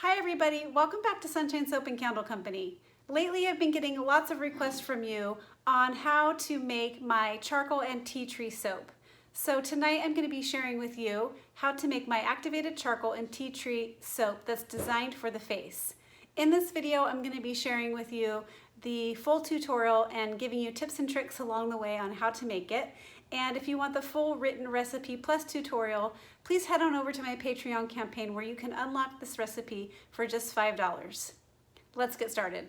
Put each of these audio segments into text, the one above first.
Hi everybody, welcome back to Sunshine Soap and Candle Company. Lately I've been getting lots of requests from you on how to make my charcoal and tea tree soap. So tonight I'm going to be sharing with you how to make my activated charcoal and tea tree soap that's designed for the face. In this video I'm going to be sharing with you the full tutorial and giving you tips and tricks along the way on how to make it. And if you want the full written recipe plus tutorial, please head on over to my Patreon campaign where you can unlock this recipe for just $5. Let's get started.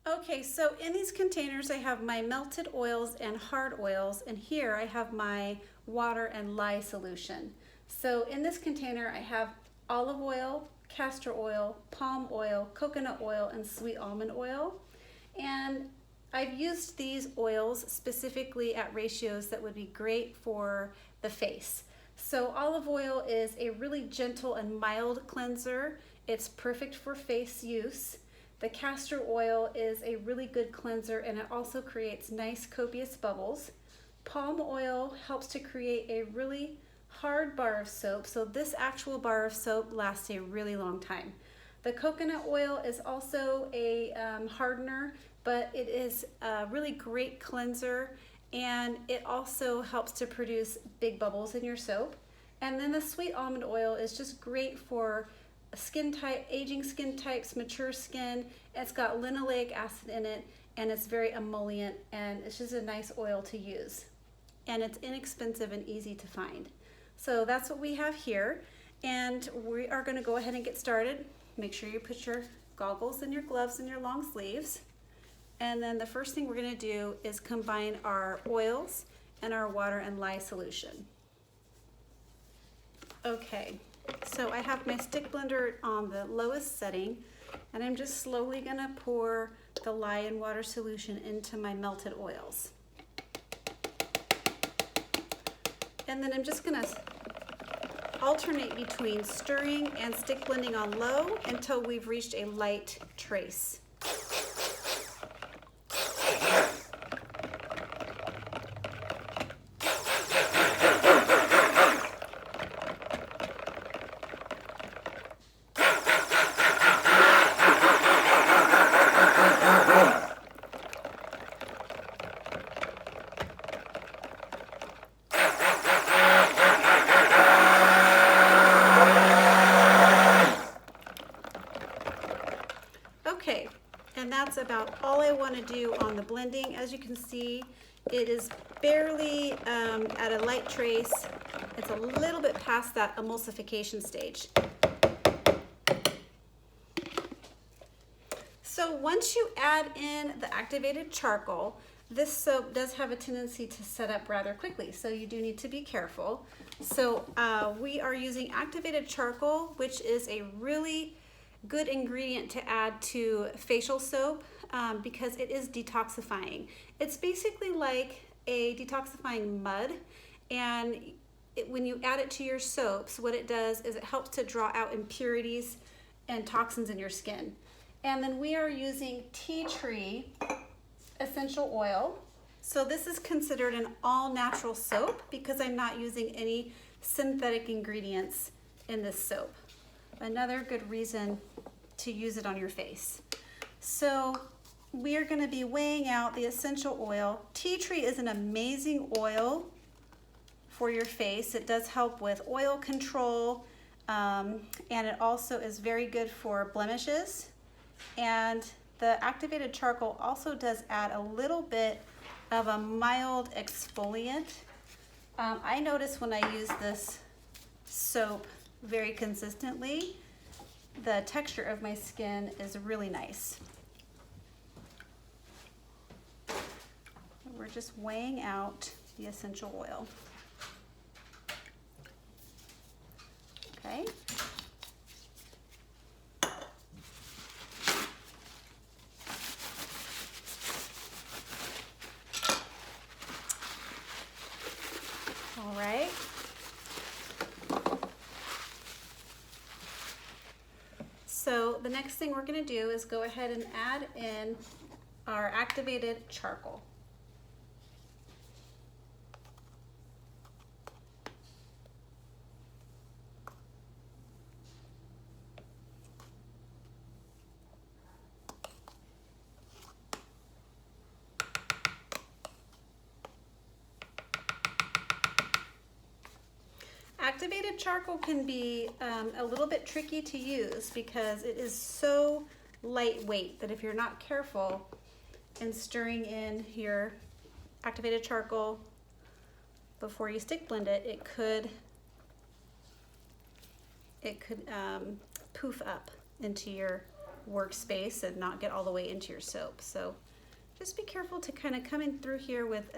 Okay, so in these containers I have my melted oils and hard oils, and here I have my water and lye solution. So in this container I have olive oil, castor oil, palm oil, coconut oil, and sweet almond oil. And I've used these oils specifically at ratios that would be great for the face. So olive oil is a really gentle and mild cleanser. It's perfect for face use. The castor oil is a really good cleanser, and it also creates nice copious bubbles. Palm oil helps to create a really hard bar of soap, so this actual bar of soap lasts a really long time. The coconut oil is also a hardener, but it is a really great cleanser, and it also helps to produce big bubbles in your soap. And then the sweet almond oil is just great for skin type, aging skin types, mature skin. It's got linoleic acid in it, and it's very emollient, and it's just a nice oil to use. And it's inexpensive and easy to find. So that's what we have here, and we are going to go ahead and get started. Make sure you put your goggles and your gloves and your long sleeves. And then the first thing we're going to do is combine our oils and our water and lye solution. Okay, so I have my stick blender on the lowest setting, and I'm just slowly going to pour the lye and water solution into my melted oils. And then I'm just going to alternate between stirring and stick blending on low until we've reached a light trace. Okay, and that's about all I want to do on the blending. As you can see, it is barely at a light trace. It's a little bit past that emulsification stage. So once you add in the activated charcoal, this soap does have a tendency to set up rather quickly, so you do need to be careful. So we are using activated charcoal, which is a really good ingredient to add to facial soap because it is detoxifying. It's basically like a detoxifying mud, and when you add it to your soaps, what it does is it helps to draw out impurities and toxins in your skin. And then we are using tea tree essential oil. So this is considered an all-natural soap because I'm not using any synthetic ingredients in this soap. Another good reason to use it on your face. So we are going to be weighing out the essential oil. Tea tree is an amazing oil for your face. It does help with oil control, and it also is very good for blemishes. And the activated charcoal also does add a little bit of a mild exfoliant. I notice when I use this soap very consistently, the texture of my skin is really nice. We're just weighing out the essential oil. Okay. All right. So the next thing we're going to do is go ahead and add in our activated charcoal. activated charcoal can be a little bit tricky to use because it is so lightweight that if you're not careful in stirring in your activated charcoal before you stick blend it, it could poof up into your workspace and not get all the way into your soap. So just be careful to kind of come in through here with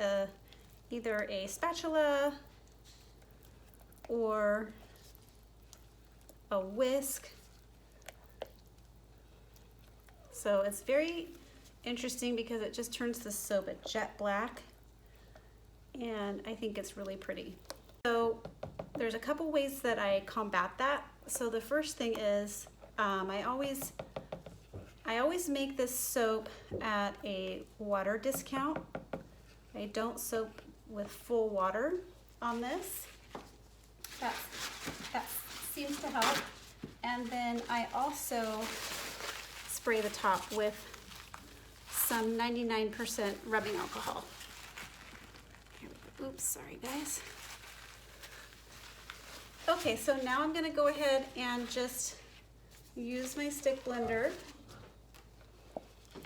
either a spatula or a whisk. So it's very interesting because it just turns the soap a jet black, and I think it's really pretty. So there's a couple ways that I combat that. So the first thing is I always make this soap at a water discount. I don't soap with full water on this. That seems to help. And then I also spray the top with some 99% rubbing alcohol. Oops, sorry guys. Okay, so now I'm gonna go ahead and just use my stick blender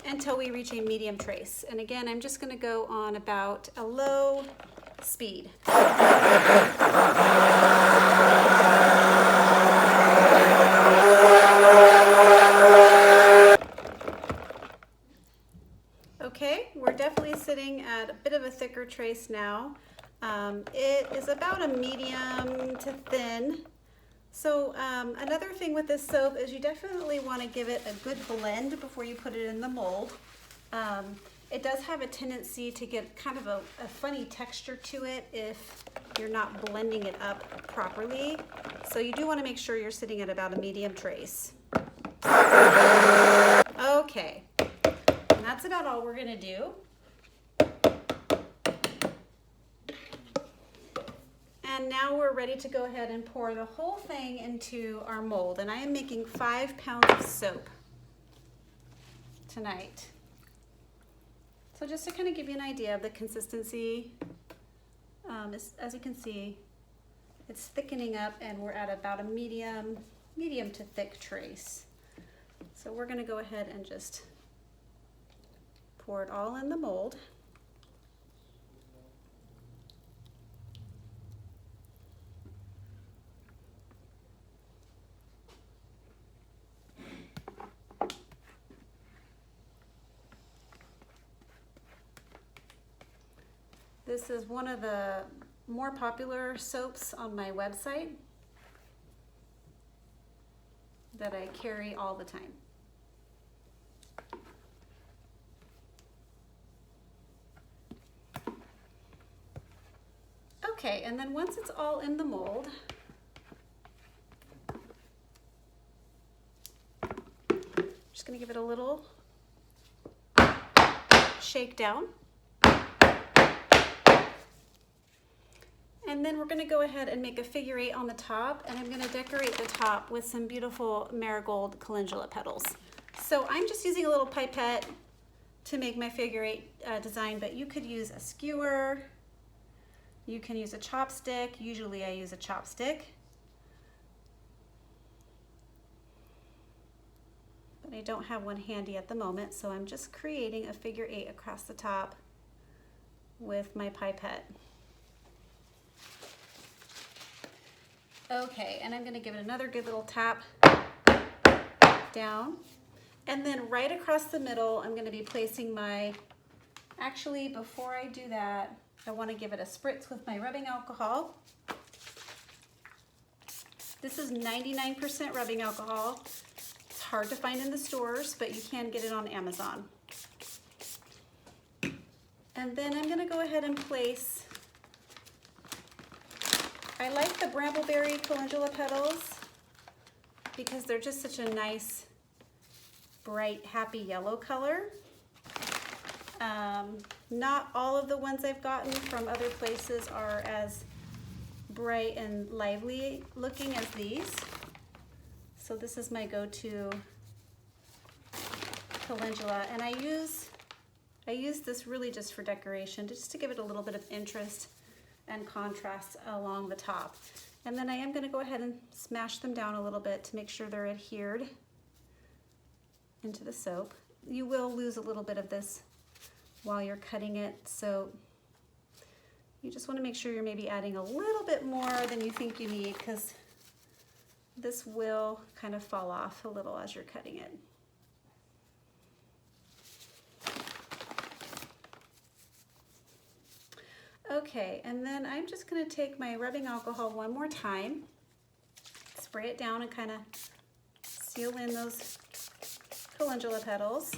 until we reach a medium trace. And again, I'm just gonna go on about a low speed. Okay, we're definitely sitting at a bit of a thicker trace now. It is about a medium to thin. So another thing with this soap is you definitely want to give it a good blend before you put it in the mold. It does have a tendency to get kind of a funny texture to it if you're not blending it up properly. So you do want to make sure you're sitting at about a medium trace. Okay, and that's about all we're going to do. And now we're ready to go ahead and pour the whole thing into our mold. And I am making 5 pounds of soap tonight. So just to kind of give you an idea of the consistency, as you can see, it's thickening up and we're at about a medium to thick trace. So we're going to go ahead and just pour it all in the mold. This is one of the more popular soaps on my website that I carry all the time. Okay, and then once it's all in the mold, just gonna give it a little shake down. And then we're going to go ahead and make a figure 8 on the top, and I'm going to decorate the top with some beautiful marigold calendula petals. So I'm just using a little pipette to make my figure 8 design, but you could use a skewer, you can use a chopstick. Usually I use a chopstick, but I don't have one handy at the moment, so I'm just creating a figure 8 across the top with my pipette. Okay, and I'm going to give it another good little tap down. And then right across the middle, I'm going to be placing my, actually before I do that, I want to give it a spritz with my rubbing alcohol. This is 99% rubbing alcohol. It's hard to find in the stores, but you can get it on Amazon. And then I'm going to go ahead and place, I like the brambleberry calendula petals because they're just such a nice, bright, happy yellow color. Not all of the ones I've gotten from other places are as bright and lively looking as these. So this is my go-to calendula, and I use this really just for decoration, just to give it a little bit of interest and contrast along the top. And then I am going to go ahead and smash them down a little bit to make sure they're adhered into the soap. You will lose a little bit of this while you're cutting it, so you just want to make sure you're maybe adding a little bit more than you think you need, because this will kind of fall off a little as you're cutting it. Okay, and then I'm just going to take my rubbing alcohol one more time, spray it down and kind of seal in those calendula petals.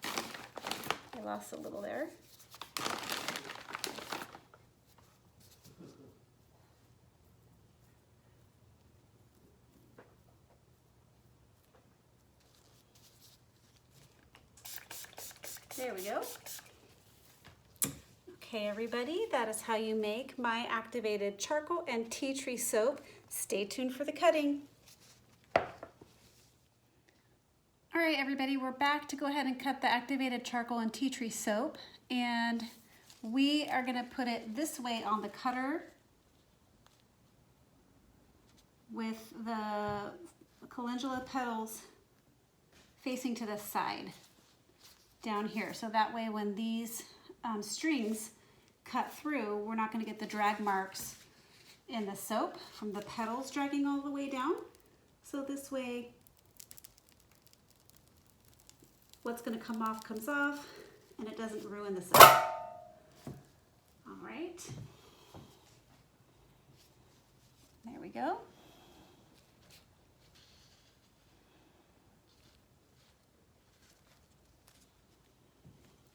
I lost a little there. There we go. Okay, everybody, that is how you make my activated charcoal and tea tree soap. Stay tuned for the cutting. All right, everybody, we're back to go ahead and cut the activated charcoal and tea tree soap. And we are gonna put it this way on the cutter with the calendula petals facing to the side down here. So that way when these strings cut through, we're not going to get the drag marks in the soap from the petals dragging all the way down. So this way, what's going to come off comes off, and it doesn't ruin the soap. All right. There we go.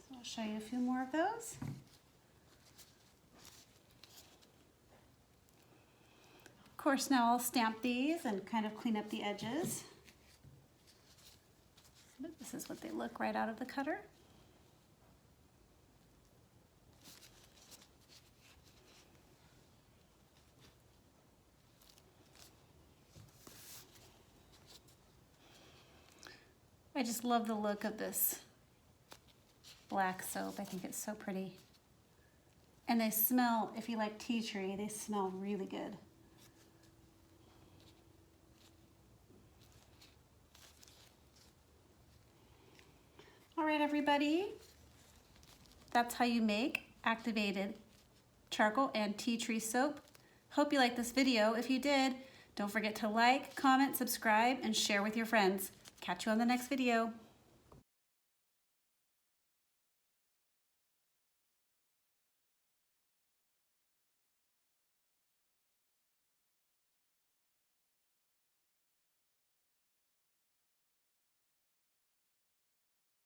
So I'll show you a few more of those. Of course, now I'll stamp these and kind of clean up the edges. But this is what they look right out of the cutter. I just love the look of this black soap. I think it's so pretty. And they smell, if you like tea tree, they smell really good. All right, everybody, that's how you make activated charcoal and tea tree soap. Hope you liked this video. If you did, don't forget to like, comment, subscribe, and share with your friends. Catch you on the next video.